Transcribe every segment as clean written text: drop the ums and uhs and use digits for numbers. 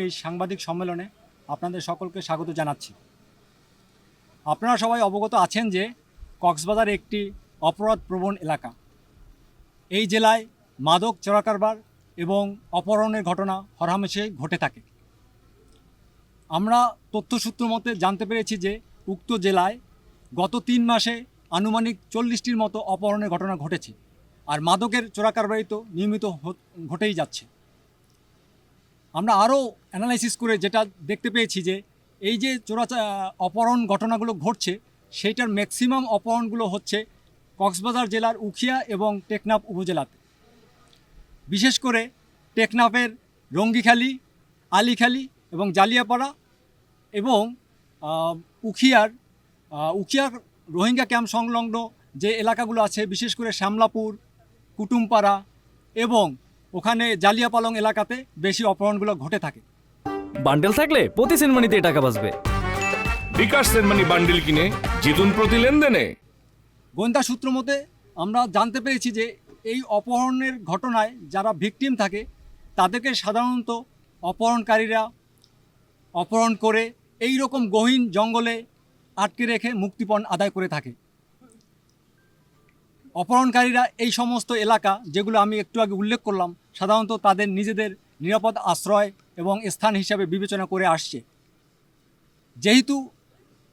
এই সাংবাদিক সম্মেলনে আপনাদের সকলকে স্বাগত জানাচ্ছি। আপনারা সবাই অবগত আছেন যে কক্সবাজার একটি অপরাধপ্রবণ এলাকা। এই জেলায় মাদক চোরাকারবার এবং অপহরণের ঘটনা হরহামেশাই ঘটে থাকে। আমরা তথ্যসূত্র মতে জানতে পেরেছি যে উক্ত জেলায় গত 3 মাসে আনুমানিক 40টির মতো অপহরণের ঘটনা ঘটেছে, আর মাদকের চোরাকারবারি তো নিয়মিত ঘটেই যাচ্ছে। আমরা আরও অ্যানালাইসিস করে যেটা দেখতে পেয়েছি যে এই যে অপহরণ ঘটনাগুলো ঘটছে, সেইটার ম্যাক্সিমাম অপহরণগুলো হচ্ছে কক্সবাজার জেলার উখিয়া এবং টেকনাফ উপজেলাতে। বিশেষ করে টেকনাফের রঙ্গিখালি, আলীখালি এবং জালিয়াপাড়া এবং উখিয়ার রোহিঙ্গা ক্যাম্প সংলগ্ন যে এলাকাগুলো আছে, বিশেষ করে শ্যামলাপুর, কুটুমপাড়া এবং ওখানে জালিয়াপালং এলাকাতে বেশি অপহরণগুলো ঘটে থাকে। বান্ডেল থাকলে প্রতি সেনমানিতে টাকা বাঁচবে। বিকাশ সেনমানি বান্ডেল কিনে জিতুন প্রতি লেনদেনে। গোয়েন্দা সূত্র মতে আমরা জানতে পেরেছি যে এই অপহরণের ঘটনায় যারা ভিকটিম থাকে তাদেরকে সাধারণত অপহরণকারীরা অপহরণ করে এই রকম গহীন জঙ্গলে আটকে রেখে মুক্তিপণ আদায় করে থাকে। অপহরণকারীরা এই সমস্ত এলাকা, যেগুলো আমি একটু আগে উল্লেখ করলাম, সাধারণত তাদের নিজেদের নিরাপদ আশ্রয় এবং স্থান হিসাবে বিবেচনা করে আসছে। যেহেতু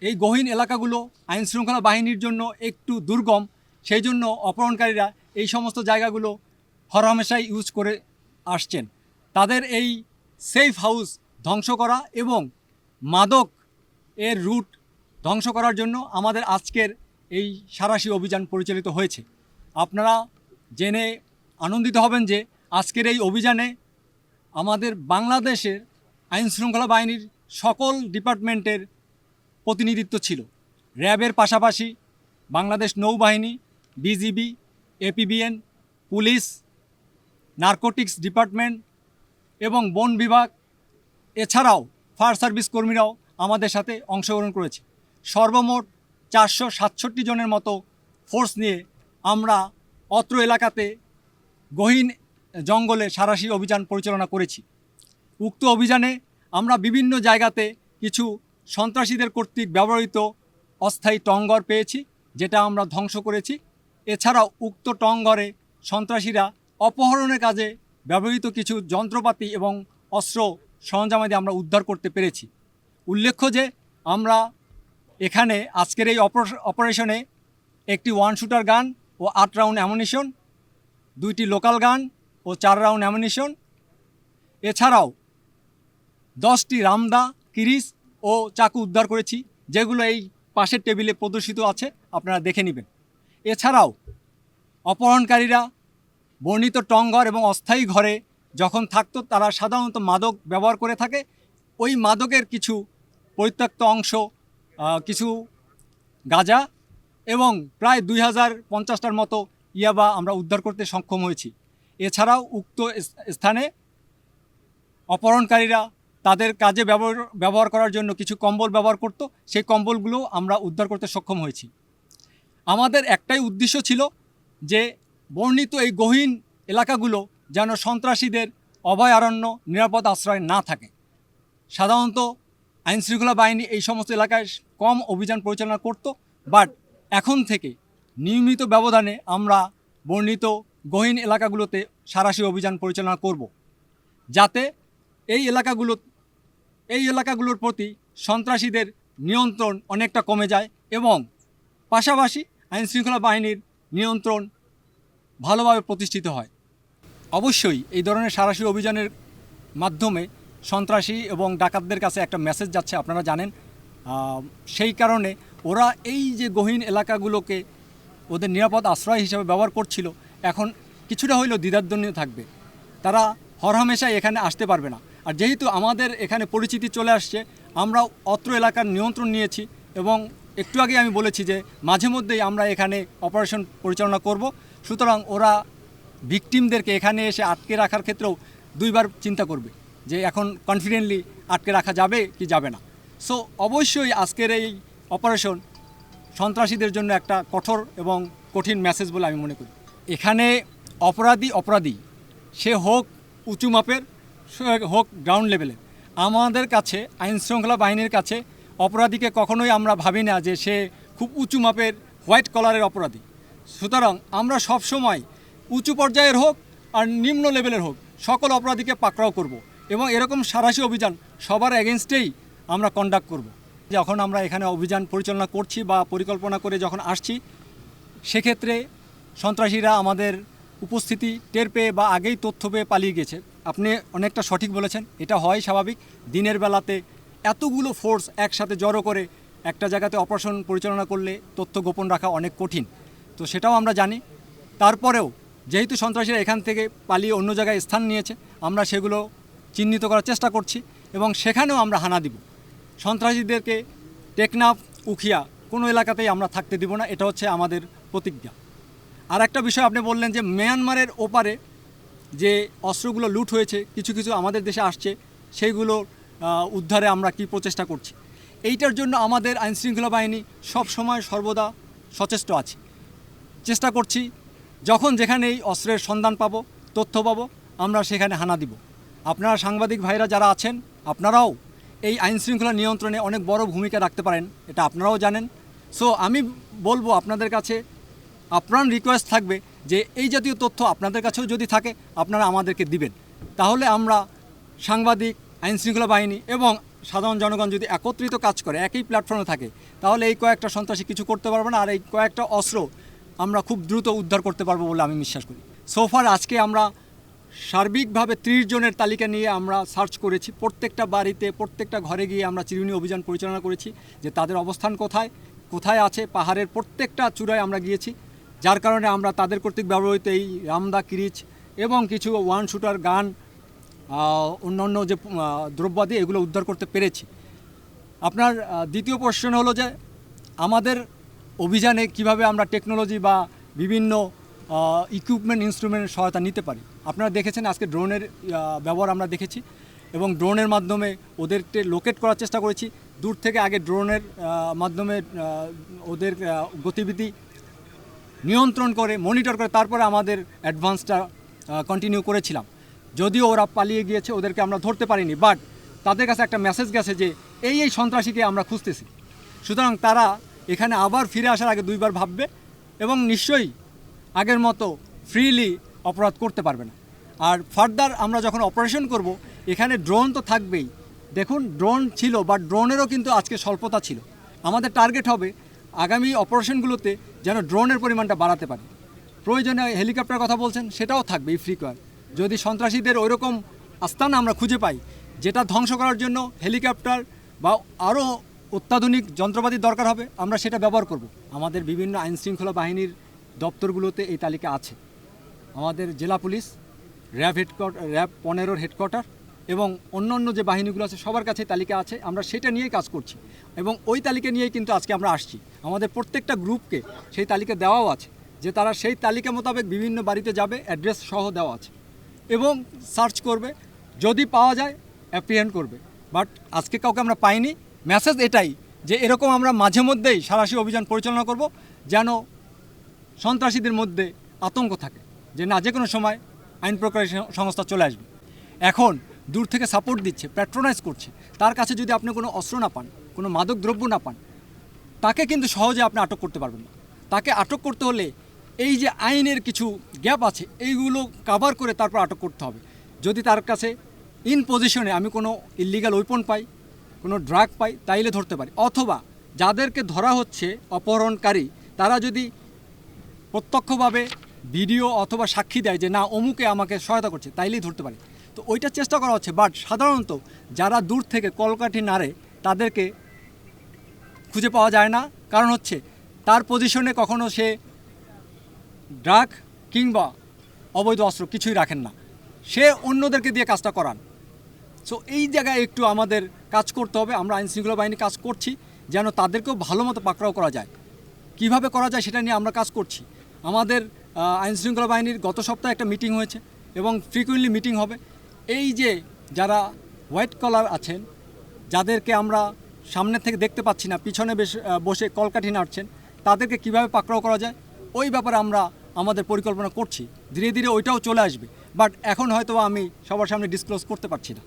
এই গহীন এলাকাগুলো আইনশৃঙ্খলা বাহিনীর জন্য একটু দুর্গম, সেই জন্য অপহরণকারীরা এই সমস্ত জায়গাগুলো হরহামেশাই ইউজ করে আসছেন। তাদের এই সেফ হাউস ধ্বংস করা এবং মাদক এর রুট ধ্বংস করার জন্য আমাদের আজকের এই সাঁড়াশি অভিযান পরিচালিত হয়েছে। আপনারা জেনে আনন্দিত হবেন যে আজকের এই অভিযানে আমাদের বাংলাদেশের আইনশৃঙ্খলা বাহিনীর সকল ডিপার্টমেন্টের প্রতিনিধিত্ব ছিল। র্যাবের পাশাপাশি বাংলাদেশ নৌবাহিনী, BGB, APBN, police, narcotics department এবং বন বিভাগ, এছাড়াও ফায়ার সার্ভিস কর্মীরাও আমাদের সাথে অংশগ্রহণ করেছে। সর্বমোট 467 জনের মতো ফোর্স নিয়ে আমরা অত্র এলাকাতে গহীন জঙ্গলে সাঁড়াশি অভিযান পরিচালনা করেছি। উক্ত অভিযানে আমরা বিভিন্ন জায়গাতে কিছু সন্ত্রাসীদের কর্তৃক ব্যবহৃত অস্থায়ী টংঘর পেয়েছি, যেটা আমরা ধ্বংস করেছি। এছাড়াও উক্ত টংঘরে সন্ত্রাসীরা অপহরণের কাজে ব্যবহৃত কিছু যন্ত্রপাতি এবং অস্ত্র সরঞ্জামাদি আমরা উদ্ধার করতে পেরেছি। উল্লেখ্য যে আমরা এখানে আজকের এই অপারেশনে একটি 1 শুটার গান ও 8 রাউন্ড অ্যামুনিশন, 2টি লোকাল গান ও 4 রাউন্ড অ্যামুনিশন, এছাড়াও 10টি রামদা, কিরিস ও চাকু উদ্ধার করেছি, যেগুলো এই পাশের টেবিলে প্রদর্শিত আছে, আপনারা দেখে নেবেন। এছাড়াও অপহরণকারীরা বর্ণিত টংঘর এবং অস্থায়ী ঘরে যখন থাকতো, তারা সাধারণত মাদক ব্যবহার করে থাকে। ওই মাদকের কিছু পরিত্যক্ত অংশ, কিছু গাঁজা এবং প্রায় 2050টার মতো ইয়াবা আমরা উদ্ধার করতে সক্ষম হয়েছি। এছাড়াও উক্ত স্থানে অপহরণকারীরা তাদের কাজে ব্যবহার করার জন্য কিছু কম্বল ব্যবহার করত, সেই কম্বলগুলো আমরা উদ্ধার করতে সক্ষম হয়েছি। আমাদের একটাই উদ্দেশ্য ছিল যে বর্ণিত এই গহীন এলাকাগুলো যেন সন্ত্রাসীদের অভয়ারণ্য, নিরাপদ আশ্রয় না থাকে। সাধারণত আইনশৃঙ্খলা বাহিনী এই সমস্ত এলাকায় কম অভিযান পরিচালনা করত, বাট এখন থেকে নিয়মিত ব্যবধানে আমরা বর্ণিত গহীন এলাকাগুলোতে সাঁড়াশি অভিযান পরিচালনা করব, যাতে এই এলাকাগুলোর প্রতি সন্ত্রাসীদের নিয়ন্ত্রণ অনেকটা কমে যায় এবং পাশাপাশি আইনশৃঙ্খলা বাহিনীর নিয়ন্ত্রণ ভালোভাবে প্রতিষ্ঠিত হয়। অবশ্যই এই ধরনের সাঁড়াশি অভিযানের মাধ্যমে সন্ত্রাসী এবং ডাকাতদের কাছে একটা মেসেজ যাচ্ছে, আপনারা জানেন। সেই কারণে ওরা এই যে গহীন এলাকাগুলোকে ওদের নিরাপদ আশ্রয় হিসেবে ব্যবহার করছিল, এখন কিছুটা হইলেও দ্বিধাদ্বন্দ্ব থাকবে, তারা হরহামেশাই এখানে আসতে পারবে না। আর যেহেতু আমাদের এখানে পরিচিতি চলে আসছে, আমরা অত্র এলাকার নিয়ন্ত্রণ নিয়েছি এবং একটু আগে আমি বলেছি যে মাঝে মধ্যেই আমরা এখানে অপারেশন পরিচালনা করব। সুতরাং ওরা ভিকটিমদেরকে এখানে এসে আটকে রাখার ক্ষেত্রেও 2 বার চিন্তা করবে যে এখন কনফিডেন্টলি আটকে রাখা যাবে কি যাবে না। সো অবশ্যই আজকের এই অপারেশন সন্ত্রাসীদের জন্য একটা কঠোর এবং কঠিন মেসেজ বলে আমি মনে করি। এখানে অপরাধী সে হোক উঁচু মাপের, হোক গ্রাউন্ড লেভেলের, আমাদের কাছে আইনশৃঙ্খলা বাহিনীর কাছে অপরাধীকে কখনোই আমরা ভাবি না যে সে খুব উঁচু মাপের হোয়াইট কলারের অপরাধী। সুতরাং আমরা সব সময় উঁচু পর্যায়ের হোক আর নিম্ন লেভেলের হোক সকল অপরাধীকে পাকড়াও করব এবং এরকম সাঁড়াশি অভিযান সবার এগেনস্টেই আমরা কন্ডাক্ট করব। যখন আমরা এখানে অভিযান পরিচালনা করছি বা পরিকল্পনা করে যখন আসছি, সেক্ষেত্রে সন্ত্রাসীরা আমাদের উপস্থিতি টের পেয়ে বা আগেই তথ্য পেয়ে পালিয়ে গেছে। আপনি অনেকটা সঠিক বলেছেন, এটা হয় স্বাভাবিক। দিনের বেলাতে এতগুলো ফোর্স একসাথে জড়ো করে একটা জায়গাতে অপারেশন পরিচালনা করলে তথ্য গোপন রাখা অনেক কঠিন, তো সেটাও আমরা জানি। তারপরেও যেহেতু সন্ত্রাসীরা এখান থেকে পালিয়ে অন্য জায়গায় স্থান নিয়েছে, আমরা সেগুলো চিহ্নিত করার চেষ্টা করছি এবং সেখানেও আমরা হানা দিব। সন্ত্রাসীদেরকে টেকনাফ, উখিয়া কোনো এলাকাতেই আমরা থাকতে দিব না, এটা হচ্ছে আমাদের প্রতিজ্ঞা। আর একটা বিষয় আপনি বললেন যে মিয়ানমারের ওপারে যে অস্ত্রগুলো লুট হয়েছে কিছু কিছু আমাদের দেশে আসছে, সেইগুলো উদ্ধারে আমরা কি প্রচেষ্টা করছি। এইটার জন্য আমাদের আইনশৃঙ্খলা বাহিনী সব সময় সর্বদা সচেষ্ট আছে, চেষ্টা করছি যখন যেখানে এই অস্ত্রের সন্ধান পাবো, তথ্য পাবো, আমরা সেখানে হানা দিব। আপনারা সাংবাদিক ভাইরা যারা আছেন, আপনারাও এই আইনশৃঙ্খলা নিয়ন্ত্রণে অনেক বড় ভূমিকা রাখতে পারেন, এটা আপনারাও জানেন। সো আমি বলবো আপনাদের কাছে আপ্রাণ রিকোয়েস্ট থাকবে যে এই জাতীয় তথ্য আপনাদের কাছেও যদি থাকে আপনারা আমাদেরকে দিবেন। তাহলে আমরা সাংবাদিক, আইনশৃঙ্খলা বাহিনী এবং সাধারণ জনগণ যদি একত্রিত কাজ করে, একই প্ল্যাটফর্মে থাকে, তাহলে এই কয়েকটা সন্ত্রাসী কিছু করতে পারবে না, আর এই কয়েকটা অস্ত্র আমরা খুব দ্রুত উদ্ধার করতে পারবো বলে আমি বিশ্বাস করি। সোফার আজকে আমরা সার্বিকভাবে 30 জনের তালিকা নিয়ে আমরা সার্চ করেছি। প্রত্যেকটা বাড়িতে, প্রত্যেকটা ঘরে গিয়ে আমরা চিরুনি অভিযান পরিচালনা করেছি যে তাদের অবস্থান কোথায় কোথায় আছে। পাহাড়ের প্রত্যেকটা চূড়ায় আমরা গিয়েছি, যার কারণে আমরা তাদের কর্তৃক ব্যবহৃত এই রামদা, কিরিচ এবং কিছু ওয়ান শুটার গান, অন্যান্য যে দ্রব্যাদি, এগুলো উদ্ধার করতে পেরেছি। আপনার দ্বিতীয় প্রশ্ন হলো যে আমাদের অভিযানে কিভাবে আমরা টেকনোলজি বা বিভিন্ন ইকুইপমেন্ট, ইনস্ট্রুমেন্টের সহায়তা নিতে পারি। আপনারা দেখেছেন আজকে ড্রোনের ব্যবহার আমরা দেখেছি এবং ড্রোনের মাধ্যমে ওদেরকে লোকেট করার চেষ্টা করেছি। দূর থেকে আগে ড্রোনের মাধ্যমে ওদের গতিবিধি নিয়ন্ত্রণ করে, মনিটর করে, তারপরে আমাদের অ্যাডভান্সটা কন্টিনিউ করেছিলাম। যদিও ওরা পালিয়ে গিয়েছে, ওদেরকে আমরা ধরতে পারিনি, বাট তাদের কাছে একটা মেসেজ গেছে যে এই সন্ত্রাসীকে আমরা খুঁজতেছি। সুতরাং তারা এখানে আবার ফিরে আসার আগে দুইবার ভাববে এবং নিশ্চয়ই আগের মতো ফ্রিলি অপরাধ করতে পারবে না। আর ফার্দার আমরা যখন অপারেশন করব, এখানে ড্রোন তো থাকবেই। দেখুন, ড্রোন ছিল, বাট ড্রোনেরও কিন্তু আজকে স্বল্পতা ছিল। আমাদের টার্গেট হবে আগামী অপারেশনগুলোতে যেন ড্রোনের পরিমাণটা বাড়াতে পারে। প্রয়োজনে হেলিকপ্টার কথা বলছেন, সেটাও থাকবে ইফ রিকোয়ার। যদি সন্ত্রাসীদের ওইরকম আস্তানা আমরা খুঁজে পাই যেটা ধ্বংস করার জন্য হেলিকপ্টার বা আরও অত্যাধুনিক যন্ত্রপাতির দরকার হবে, আমরা সেটা ব্যবহার করব। আমাদের বিভিন্ন আইনশৃঙ্খলা বাহিনীর দপ্তরগুলোতে এই তালিকা আছে। আমাদের জেলা police, RAB headquarter, RAB 15 headquarter এবং অন্য যে বাহিনীগুলো আছে সবার কাছে তালিকা আছে। আমরা সেটা নিয়েই কাজ করছি এবং ওই তালিকা নিয়েই কিন্তু আজকে আমরা আসছি। আমাদের প্রত্যেকটা গ্রুপকে সেই তালিকা দেওয়াও আছে যে তারা সেই তালিকা মোতাবেক বিভিন্ন বাড়িতে যাবে, অ্যাড্রেস সহ দেওয়া আছে এবং সার্চ করবে, যদি পাওয়া যায় অ্যাপ্রিহেন্ড করবে। বাট আজকে কাউকে আমরা পাইনি। মেসেজ এটাই যে এরকম আমরা মাঝে মধ্যেই সাঁড়াশি অভিযান পরিচালনা করব, যেন সন্ত্রাসীদের মধ্যে আতঙ্ক থাকে যে না, যে কোনো সময় আইন প্রকারী সংস্থা চলে আসবে। এখন দূর থেকে সাপোর্ট দিচ্ছে, প্যাট্রোনাইজ করছে, তার কাছে যদি আপনি কোনো অস্ত্র না পান, কোনো মাদক দ্রব্য না পান, তাকে কিন্তু সহজে আপনি আটক করতে পারবেন না। তাকে আটক করতে হলে এই যে আইনের কিছু গ্যাপ আছে, এইগুলো কাভার করে তারপর আটক করতে হবে। যদি তার কাছে ইন পজিশনে আমি কোনো ইলিগাল ওয়েপন পাই, কোনো ড্রাগ পাই, তাইলে ধরতে পারি। অথবা যাদেরকে ধরা হচ্ছে অপহরণকারী, তারা যদি প্রত্যক্ষভাবে ভিডিও অথবা সাক্ষী দেয় যে না অমুকে আমাকে সহায়তা করছে, তাইলেই ধরতে পারি। তো ওইটা চেষ্টা করা হচ্ছে। বাট সাধারণত যারা দূর থেকে কলকাঠি নাড়ে তাদেরকে খুঁজে পাওয়া যায় না, কারণ হচ্ছে তার পজিশনে কখনো সে ড্রাগ কিংবা অবৈধ অস্ত্র কিছুই রাখেন না, সে অন্যদেরকে দিয়ে কাজটা করান। সো এই জায়গায় একটু আমাদের কাজ করতে হবে। আমরা আইনশৃঙ্খলা বাহিনী কাজ করছি যেন তাদেরকেও ভালো মতো পাকড়াও করা যায়। কিভাবে করা যায় সেটা নিয়ে আমরা কাজ করছি। আমাদের আইনশৃঙ্খলা বাহিনীর গত সপ্তাহে একটা মিটিং হয়েছে এবং ফ্রিকুয়েন্টলি মিটিং হবে। এই যে যারা হোয়াইট কলার আছেন, যাদেরকে আমরা সামনে থেকে দেখতে পাচ্ছি না, পিছনে বসে কলকাঠি নাড়ছেন, তাদেরকে কিভাবে পাকড়াও করা যায় ওই ব্যাপারে আমরা আমাদের পরিকল্পনা করছি। ধীরে ধীরে ওইটাও চলে আসবে, বাট এখন হয়তো আমি সবার সামনে ডিসক্লোজ করতে পারছি না।